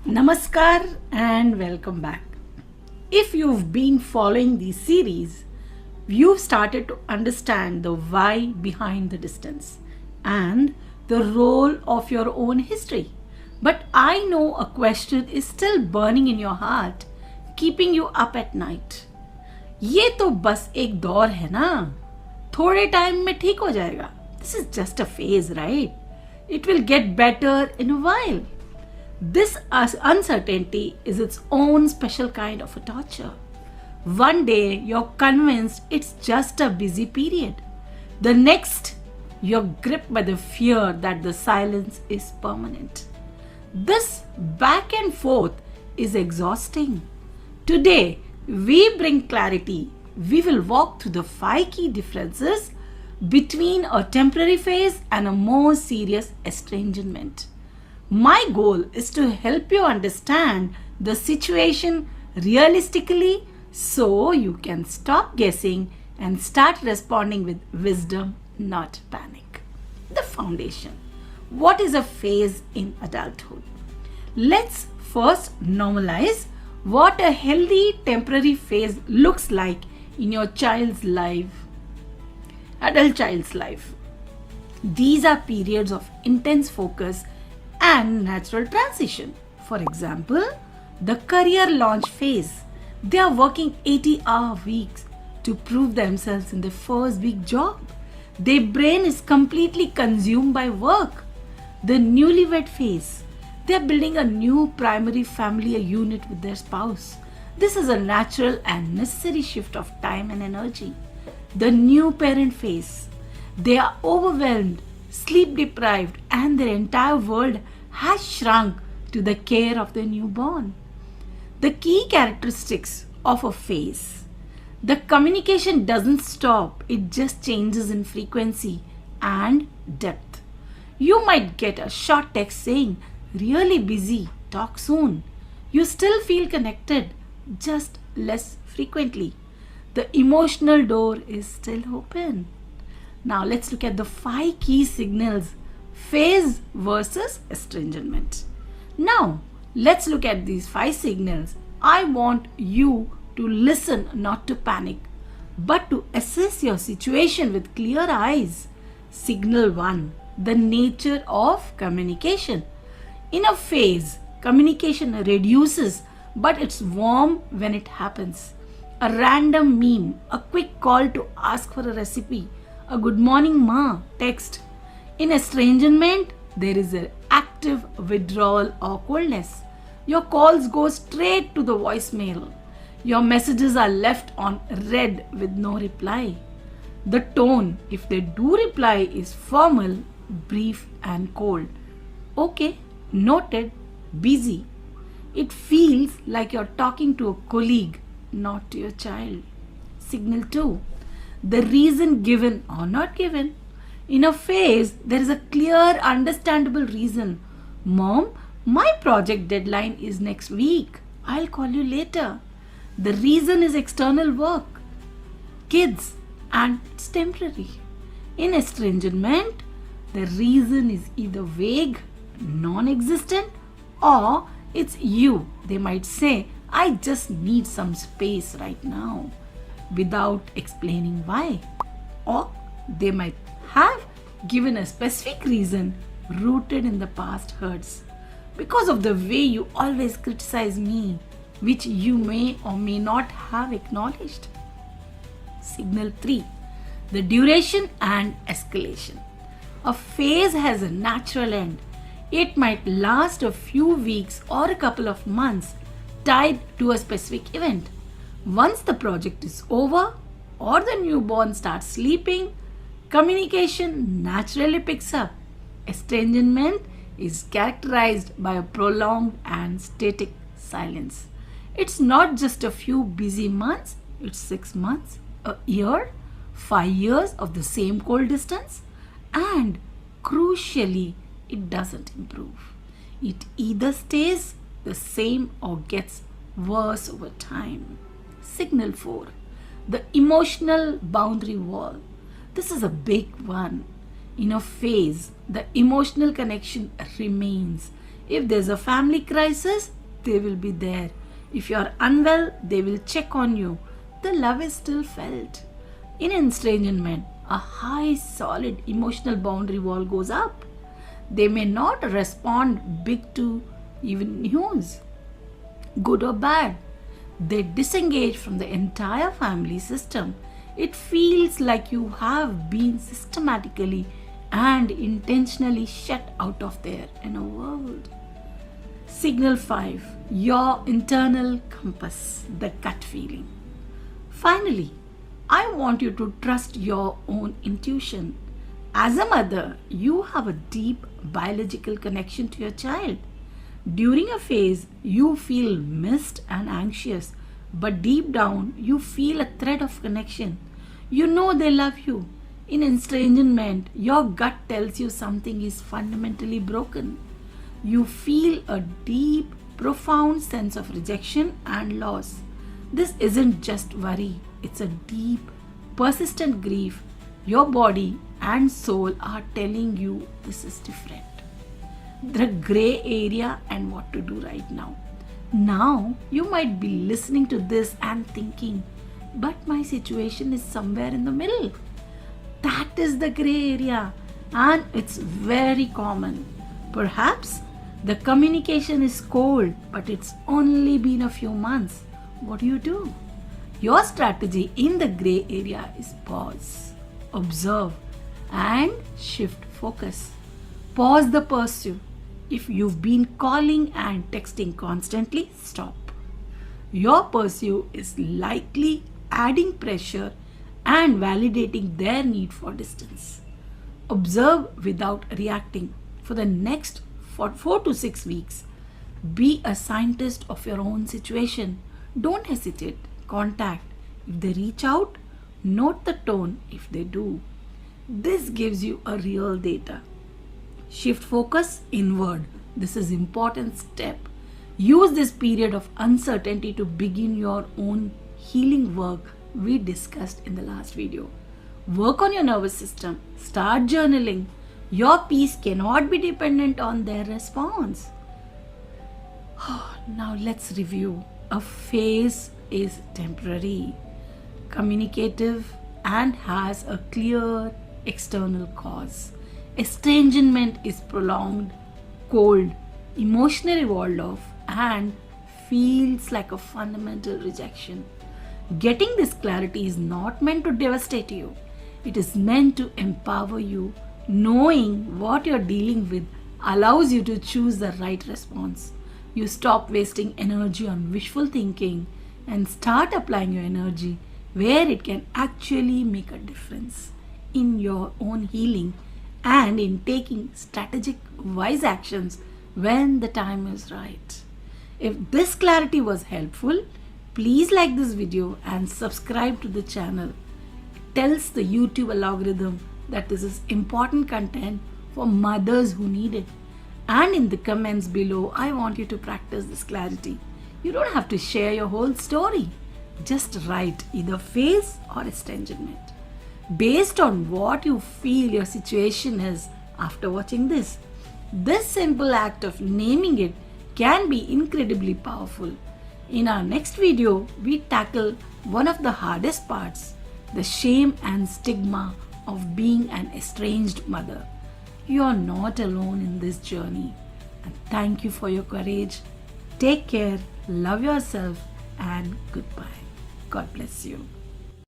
Namaskar and welcome back. If you've been following these series, you've started to understand the why behind the distance and the role of your own history. But I know a question is still burning in your heart, keeping you up at night. ये तो बस एक दौर है ना, थोड़े time में ठीक हो जाएगा. This is just a phase, right? It will get better in a while. This uncertainty is its own special kind of a torture. One day you're convinced it's just a busy period. The next, you're gripped by the fear that the silence is permanent. This back and forth is exhausting. Today, we bring clarity. We will walk through the 5 key differences between a temporary phase and a more serious estrangement. My goal is to help you understand the situation realistically so you can stop guessing and start responding with wisdom, not panic. The foundation. What is a phase in adulthood? Let's first normalize what a healthy temporary phase looks like in your child's life, adult child's life. These are periods of intense focus and natural transition. For example, the career launch phase. They are working 80-hour weeks to prove themselves in their first big job. Their brain is completely consumed by work. The newlywed phase. They are building a new primary family unit with their spouse. This is a natural and necessary shift of time and energy. The new parent phase. They are overwhelmed, sleep deprived, and their entire world has shrunk to the care of their newborn. The key characteristics of a phase. The communication doesn't stop, it just changes in frequency and depth. You might get a short text saying, "Really busy, talk soon." You still feel connected, just less frequently. The emotional door is still open. Now let's look at the 5 key signals, phase versus estrangement. Now let's look at these 5 signals. I want you to listen, not to panic, but to assess your situation with clear eyes. Signal 1, the nature of communication. In a phase, communication reduces, but it's warm when it happens. A random meme, a quick call to ask for a recipe, a "good morning ma" text. In estrangement, there is an active withdrawal or coldness. Your calls go straight to the voicemail. Your messages are left on read with no reply. The tone, if they do reply, is formal, brief, and cold. Okay, noted, busy. It feels like you're talking to a colleague, not to your child. Signal 2, the reason given or not given. In a phase, there is a clear, understandable reason. "Mom, my project deadline is next week. I'll call you later." The reason is external work, kids, and it's temporary. In estrangement, the reason is either vague, non-existent, or it's you. They might say, "I just need some space right now," without explaining why. Or they might have given a specific reason rooted in the past hurts. "Because of the way you always criticize me," which you may or may not have acknowledged. Signal 3, the duration and escalation. A phase has a natural end. It might last a few weeks or a couple of months, tied to a specific event. Once the project is over or the newborn starts sleeping, communication naturally picks up. Estrangement is characterized by a prolonged and static silence. It's not just a few busy months, it's 6 months, a year, 5 years of the same cold distance, and crucially, it doesn't improve. It either stays the same or gets worse over time. Signal 4, the emotional boundary wall. This is a big one. In a phase, the emotional connection remains. If there's a family crisis, they will be there. If you are unwell, they will check on you. The love is still felt. In estrangement, a high, solid emotional boundary wall goes up. They may not respond big to even news, good or bad. They disengage from the entire family system. It feels like you have been systematically and intentionally shut out of their inner world. Signal 5, your internal compass, the gut feeling. Finally, I want you to trust your own intuition. As a mother, you have a deep biological connection to your child. During a phase, you feel missed and anxious, but deep down, you feel a thread of connection. You know they love you. In estrangement, your gut tells you something is fundamentally broken. You feel a deep, profound sense of rejection and loss. This isn't just worry, it's a deep, persistent grief. Your body and soul are telling you this is different. The gray area and what to do right now. Now, you might be listening to this and thinking, but my situation is somewhere in the middle. That is the gray area, and it's very common. Perhaps the communication is cold, but it's only been a few months. What do? Your strategy in the gray area is pause, observe, and shift focus. Pause the pursuit. If you've been calling and texting constantly, stop. Your pursuit is likely adding pressure and validating their need for distance. Observe without reacting. For the next 4 to 6 weeks, be a scientist of your own situation. Don't hesitate. Contact. If they reach out, note the tone if they do. This gives you a real data. Shift focus inward. This is important step. Use this period of uncertainty to begin your own healing work we discussed in the last video. Work on your nervous system. Start journaling. Your peace cannot be dependent on their response. Now let's review. A phase is temporary, communicative, and has a clear external cause. Estrangement is prolonged, cold, emotionally walled off, and feels like a fundamental rejection. Getting this clarity is not meant to devastate you. It is meant to empower you. Knowing what you're dealing with allows you to choose the right response. You stop wasting energy on wishful thinking and start applying your energy where it can actually make a difference in your own healing and in taking strategic, wise actions when the time is right. If this clarity was helpful, please like this video and subscribe to the channel. It tells the YouTube algorithm that this is important content for mothers who need it. And in the comments below, I want you to practice this clarity. You don't have to share your whole story. Just write either phase or estrangement, based on what you feel your situation is after watching this. This simple act of naming it can be incredibly powerful. In our next video, we tackle one of the hardest parts, the shame and stigma of being an estranged mother. You are not alone in this journey. And thank you for your courage. Take care, love yourself, and goodbye. God bless you.